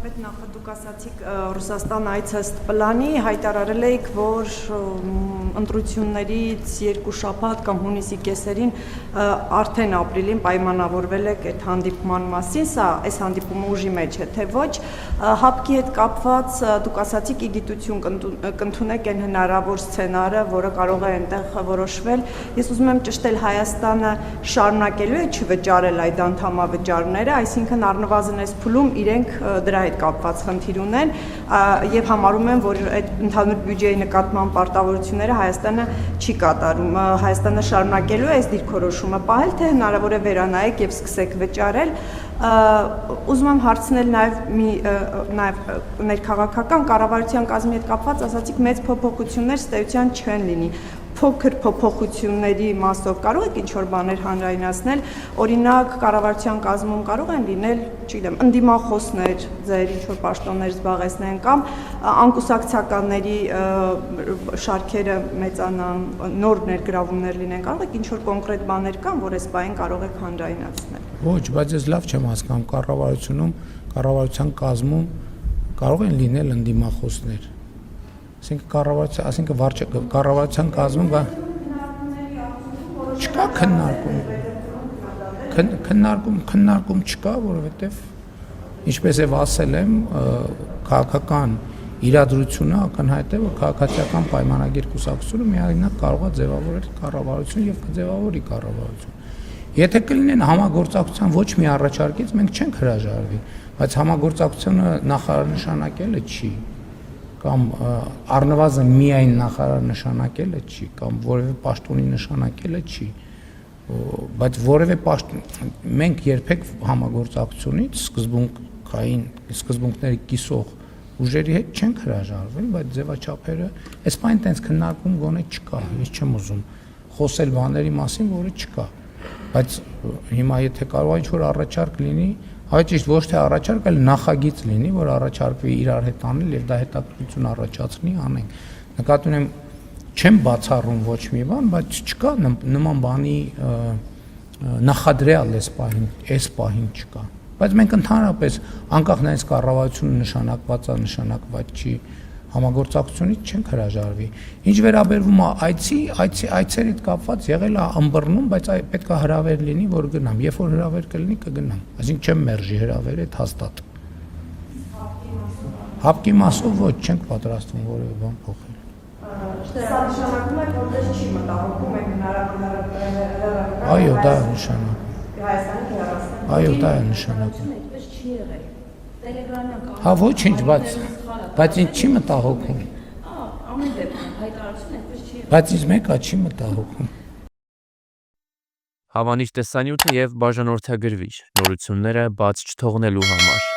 վարչապետ նախ ասացիք Ռուսաստան այցը ըստ պլանի, հայտարարել եք, որ ընտրություններից 2 շաբաթ կամ հունիսի կեսերին արդեն ապրիլին պայմանավորվել եք այդ հանդիպման մասին, սա այս հանդիպումը ուժի մեջ է, թե ոչ, ՀԱՊԿ-ի հետ կապված դուք ասացիք իգիտություն կընդունեք այն հնարավոր սցենարը, որը կարող է այնտեղ որոշվել, ես ուզում եմ ճշտել Հայաստանը շարունակելու է չվճարել այդ անդամավճարները, այսինքն առնվազն այս փուլում իրենք դրա հետ կապված խնդիր ունեն եւ համարում են, որ այդ ընդհանուր բյուջեի նկատմամբ պարտավորությունները Հայաստանը չի կատարում, Հայաստանը շարունակելու է այս դիրքորոշումը պահել, թե հնարավոր է վերանայեք եւ սկսեք վճարել, ուզում եմ հարցնել նաեւ ներքաղաքական կառավարության կազմի հետ կապված, ասացիք մեծ փոփոխություններ ստեյության չեն լինի, փոքր փոփոխությունների մասով կարող եք ինչ-որ բաներ հանրայնացնել, օրինակ կառավարության կազմում կարող են լինել, չգիտեմ, ընդդիմախոսներ, ձեր ինչ-որ պաշտոններ զբաղեցնեն կամ անկուսակցականների շարքերը մեծանան, նոր ներգրավումներ լինեն, կարող եք ինչ-որ կոնկրետ բաներ կան, որ այս բանին կարող եք հանրայնացնել։ Ոչ, բայց ես լավ չեմ հասկանում, կառավարության կազմում կարող են լինել ընդդիմախոսներ։ Այսինքն կառավարության կազմում չկա քննարկում չկա, որովհետև ինչպես եւ ասել եմ, քաղաքական իրադրությունը ակնհայտ է, որ քաղաքացիական պայմանագիր կուսակցությունը միայնակ կարող է ձևավորել կառավարություն եւ կձևավորի կառավարություն։ Եթե կլինեն համագործակցության ոչ մի առաջարկից, մենք չենք հրաժարվի, բայց համագործակցությունը նախարար նշանակելը չի կամ առնվազն միայն նախարար նշանակելը չի, կամ որևէ պաշտոնի նշանակելը չի, բայց որևէ մենք երբեք համագործակցությունից սկզբունքների կիսող ուժերի հետ չենք հրաժարվել, բայց ձևաչափերը, այս բանը տենց քննարկում գոնե չկա, ես չեմ ուզում խոսել բաների մասին, որը չկա, բայց հիմա եթե կարող է ինչ-որ առաջարկ լինի, Այդ ճիշտ ոչ թե առաջարկ, այլ նախագիծ լինի, որ առաջարկվի իրար հետ անել եւ դա հետաքրքրություն առաջացնի, անենք։ Նկատի ունեմ, չեմ բացառում ոչ մի բան, բայց չկա նման բանի նախադրյալ այս պահին չկա։ Բայց մենք ընդհանրապես անկախ նայած կառավարությունը նշանակված է, նշանակված չի, համագործակցությունից չենք հրաժարվի։ Ինչ վերաբերվում է այցերի հետ կապված եղել է ըմբռնում, բայց պետք է հրավեր լինի, որ գնամ։ Երբ որ հրավեր կլինի, կգնամ։ Այսինքն չեմ մերժի հրավերը, այդ հաստատ։ ՀԱՊԿ-ի մասով ոչ, չենք պատրաստվում որևէ բան փոխել։ Սա նշանակում է, որ դες չի մտահոգում եք հնարավոր Այո, դա է նշանակում։ Հայաստանի կառավարության։ Այո, դա է նշանակում։ Այդպես չի եղել։ Տելեգրամյան Հա ոչինչ, բայց ինձ չի մտահոգում։ Ամեն դեպքում հայտարարությունը այդպես չի եղել։ Բայց ինձ մեկը չի մտահոգում։ Հավանիչ տեսանյութը եւ բաժանորդագրվիչ նորությունները բաց չթողնելու համար